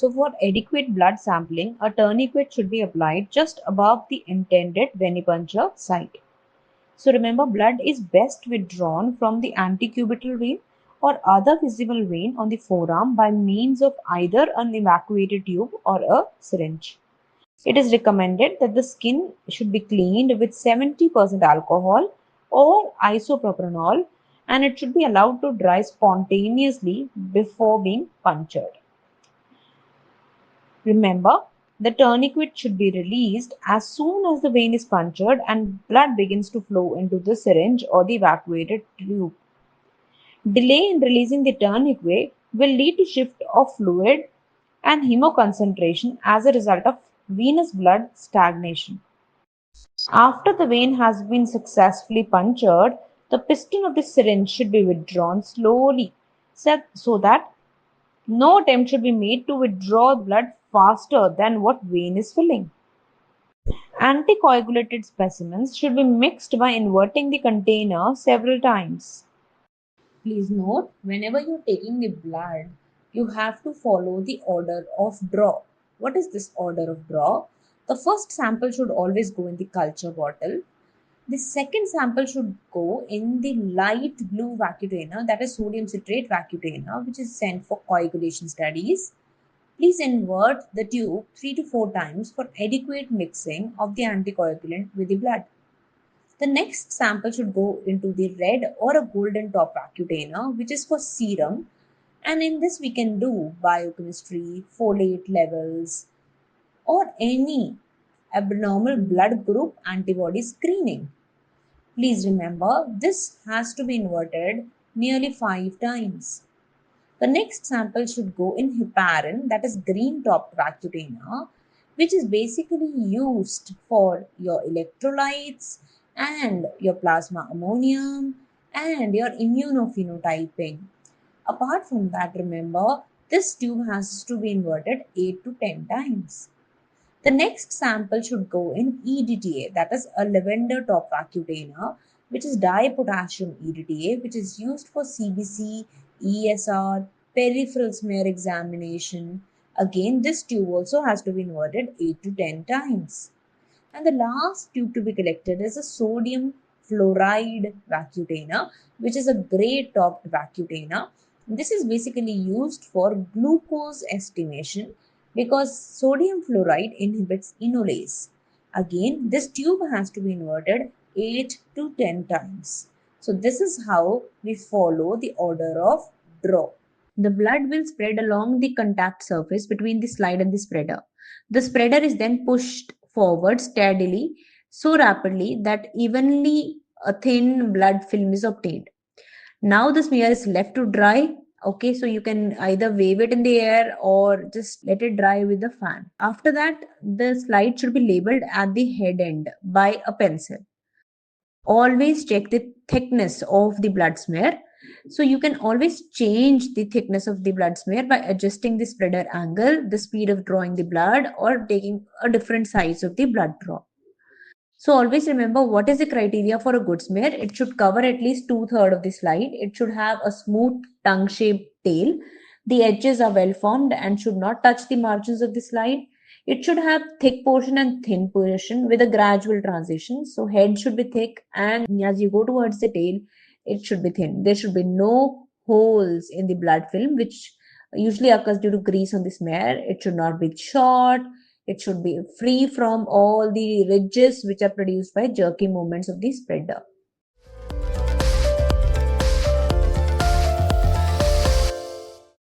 So for adequate blood sampling, a tourniquet should be applied just above the intended venipuncture site. So remember, blood is best withdrawn from the antecubital vein or other visible vein on the forearm by means of either an evacuated tube or a syringe. It is recommended that the skin should be cleaned with 70% alcohol or isopropanol, and it should be allowed to dry spontaneously before being punctured. Remember, the tourniquet should be released as soon as the vein is punctured and blood begins to flow into the syringe or the evacuated tube. Delay in releasing the tourniquet will lead to shift of fluid and hemoconcentration as a result of venous blood stagnation. After the vein has been successfully punctured, the piston of the syringe should be withdrawn slowly so that no attempt should be made to withdraw blood faster than what vein is filling. Anticoagulated specimens should be mixed by inverting the container several times. Please note, whenever you're taking the blood, you have to follow the order of draw. What is this order of draw? The first sample should always go in the culture bottle. The second sample should go in the light blue vacutainer, that is sodium citrate vacutainer, which is sent for coagulation studies. Please invert the tube 3 to 4 times for adequate mixing of the anticoagulant with the blood. The next sample should go into the red or a golden top vacutainer, which is for serum. And in this, we can do biochemistry, folate levels, or any abnormal blood group antibody screening. Please remember, this has to be inverted nearly 5 times. The next sample should go in heparin, that is green top vacutainer, which is basically used for your electrolytes and your plasma ammonium and your immunophenotyping. Apart from that, remember, this tube has to be inverted 8 to 10 times. The next sample should go in EDTA, that is a lavender top vacutainer, which is dipotassium EDTA, which is used for CBC, ESR, peripheral smear examination. Again, this tube also has to be inverted 8 to 10 times. And the last tube to be collected is a sodium fluoride vacutainer, which is a gray topped vacutainer. This is basically used for glucose estimation because sodium fluoride inhibits enolase. Again, this tube has to be inverted 8 to 10 times. So this is how we follow the order of draw. The blood will spread along the contact surface between the slide and the spreader. The spreader is then pushed forward steadily so rapidly that evenly a thin blood film is obtained. Now the smear is left to dry. Okay, so you can either wave it in the air or just let it dry with the fan. After that, the slide should be labeled at the head end by a pencil. Always check the thickness of the blood smear. So you can always change the thickness of the blood smear by adjusting the spreader angle, the speed of drawing the blood, or taking a different size of the blood draw. So always remember, what is the criteria for a good smear? It should cover at least 2/3 of the slide. It should have a smooth tongue-shaped tail. The edges are well formed and should not touch the margins of the slide. It should have thick portion and thin portion with a gradual transition. So head should be thick, and as you go towards the tail, it should be thin. There should be no holes in the blood film, which usually occurs due to grease on the smear. It should not be short. It should be free from all the ridges which are produced by jerky movements of the spreader.